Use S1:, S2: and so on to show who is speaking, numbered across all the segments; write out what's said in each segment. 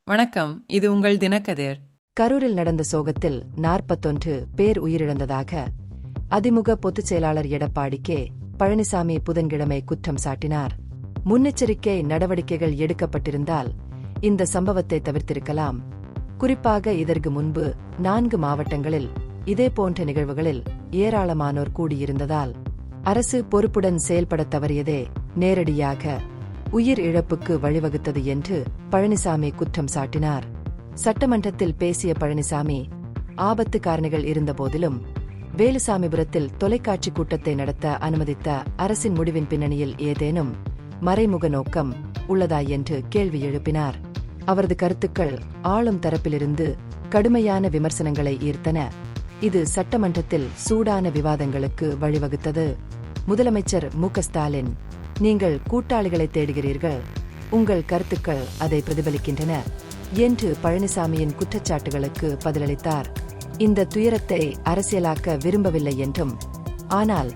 S1: வணக்கம், இது உங்கள் தினக்கதிர்.
S2: கரூரில் நடந்த சோகத்தில் 41 பேர் உயிரிழந்ததாக அதிமுக பொதுச் செயலாளர் எடப்பாடி கே. பழனிசாமி புதன்கிழமை குற்றம் சாட்டினார். முன்னெச்சரிக்கை நடவடிக்கைகள் எடுக்கப்பட்டிருந்தால் இந்த சம்பவத்தை தவிர்த்திருக்கலாம். குறிப்பாக இதற்கு முன்பு 4 மாவட்டங்களில் இதேபோன்ற நிகழ்வுகளில் ஏராளமானோர் கூடியிருந்ததால் அரசு பொறுப்புடன் செயல்படத் தவறியதே நேரடியாக உயிர் இழப்புக்கு வழிவகுத்தது என்று பழனிசாமி குற்றம் சாட்டினார். சட்டமன்றத்தில் பேசிய பழனிசாமி, ஆபத்து காரணிகள் இருந்தபோதிலும் வேலுசாமிபுரத்தில் தொலைக்காட்சி கூட்டத்தை நடத்த அனுமதித்த அரசின் முடிவின் பின்னணியில் ஏதேனும் மறைமுக நோக்கம் உள்ளதா என்று கேள்வி எழுப்பினார். அவரது கருத்துக்கள் ஆளும் தரப்பிலிருந்து கடுமையான விமர்சனங்களை ஈர்த்தன. இது சட்டமன்றத்தில் சூடான விவாதங்களுக்கு வழிவகுத்தது. முதலமைச்சர் மு.க. ஸ்டாலின், நீங்கள் கூட்டாளிகளை தேடுகிறீர்கள், உங்கள் கருத்துக்கள் அதை பிரதிபலிக்கின்றன என்று பழனிசாமியின் குற்றச்சாட்டுகளுக்கு பதிலளித்தார். இந்த துயரத்தை அரசியலாக்க விரும்பவில்லை என்றும், ஆனால்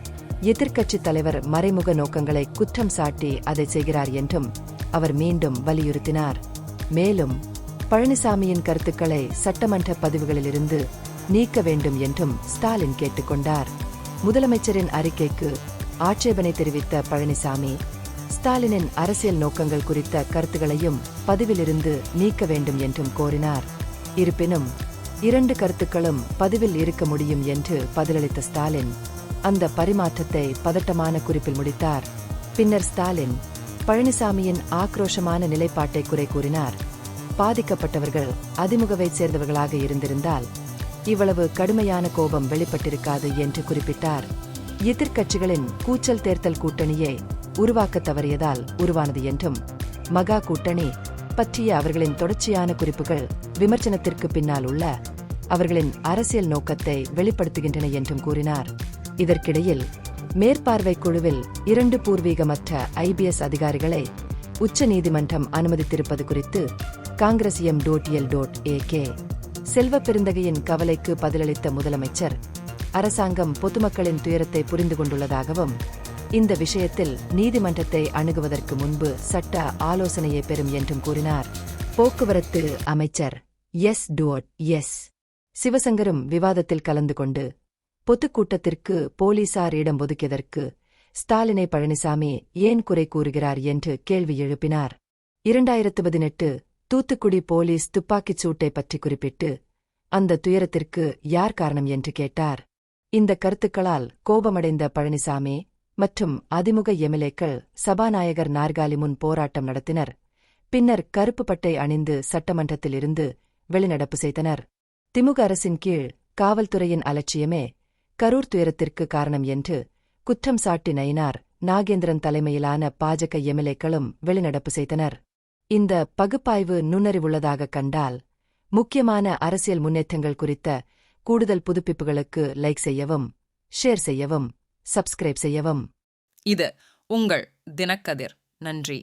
S2: எதிர்க்கட்சித் தலைவர் மறைமுக நோக்கங்களை குற்றம் சாட்டி அதை செய்கிறார் என்றும் அவர் மீண்டும் வலியுறுத்தினார். மேலும் பழனிசாமியின் கருத்துக்களை சட்டமன்ற பதிவுகளிலிருந்து நீக்க வேண்டும் என்றும் ஸ்டாலின் கேட்டுக்கொண்டார். முதலமைச்சரின் அறிக்கைக்கு ஆட்சேபனை தெரிவித்த பழனிசாமி, ஸ்டாலினின் அரசியல் நோக்கங்கள் குறித்த கருத்துகளையும் பதிவிலிருந்து நீக்க வேண்டும் என்றும் கோரினார். இருப்பினும் 2 கருத்துக்களும் பதிவில் இருக்க முடியும் என்று பதிலளித்த ஸ்டாலின் அந்த பரிமாற்றத்தை பதட்டமான குறிப்பில் முடித்தார். பின்னர் ஸ்டாலின் பழனிசாமியின் ஆக்ரோஷமான நிலைப்பாட்டை குறை கூறினார். பாதிக்கப்பட்டவர்கள் அதிமுகவைச் சேர்ந்தவர்களாக இருந்திருந்தால் இவ்வளவு கடுமையான கோபம் வெளிப்பட்டிருக்காது என்று குறிப்பிட்டார். எதிர்க்கட்சிகளின் கூச்சல் தேர்தல் கூட்டணியை உருவாக்க தவறியதால் உருவானது என்றும், மகா கூட்டணி பற்றிய அவர்களின் தொடர்ச்சியான குறிப்புகள் விமர்சனத்திற்கு பின்னால் உள்ள அவர்களின் அரசியல் நோக்கத்தை வெளிப்படுத்துகின்றன என்றும் கூறினார். இதற்கிடையில் மேற்பார்வை குழுவில் 2 பூர்வீகமற்ற IPS அதிகாரிகளை உச்சநீதிமன்றம் அனுமதித்திருப்பது குறித்து காங்கிரஸ் M.L.AK செல்வ பெருந்தகையின் கவலைக்கு பதிலளித்த முதலமைச்சர், அரசாங்கம் பொதுமக்களின் துயரத்தை புரிந்து கொண்டுள்ளதாகவும், இந்த விஷயத்தில் நீதிமன்றத்தை அணுகுவதற்கு முன்பு சட்ட ஆலோசனையை பெறும் என்றும் கூறினார். போக்குவரத்து அமைச்சர் S.S. சிவசங்கரும் விவாதத்தில் கலந்து கொண்டு பொதுக்கூட்டத்திற்கு போலீசார் இடம் ஒதுக்கியதற்கு ஸ்டாலினை பழனிசாமி ஏன் குறை கூறுகிறார் என்று கேள்வி எழுப்பினார். 2018 தூத்துக்குடி போலீஸ் துப்பாக்கிச் சூட்டை பற்றி குறிப்பிட்டு அந்த துயரத்திற்கு யார் காரணம் என்று கேட்டார். இந்த கருத்துக்களால் கோபமடைந்த பழனிசாமி மற்றும் அதிமுக எம்எல்ஏக்கள் சபாநாயகர் நாற்காலி முன் போராட்டம் நடத்தினர். பின்னர் கருப்பு பட்டை அணிந்து சட்டமன்றத்தில் இருந்து வெளிநடப்பு செய்தனர். திமுக அரசின் கீழ் காவல்துறையின் அலட்சியமே கரூர் துயரத்திற்கு காரணம் என்று குற்றம் சாட்டி நயினார் நாகேந்திரன் தலைமையிலான பாஜக எம்எல்ஏக்களும் வெளிநடப்பு செய்தனர். இந்த பகுப்பாய்வு நுண்ணறிவுள்ளதாக கண்டால் முக்கியமான அரசியல் முன்னேற்றங்கள் குறித்த கூடுதல் புதுப்பிப்புகளுக்கு லைக் செய்யவும், ஷேர் செய்யவும், சப்ஸ்கிரைப் செய்யவும்.
S1: இது உங்கள் தினக்கதிர். நன்றி.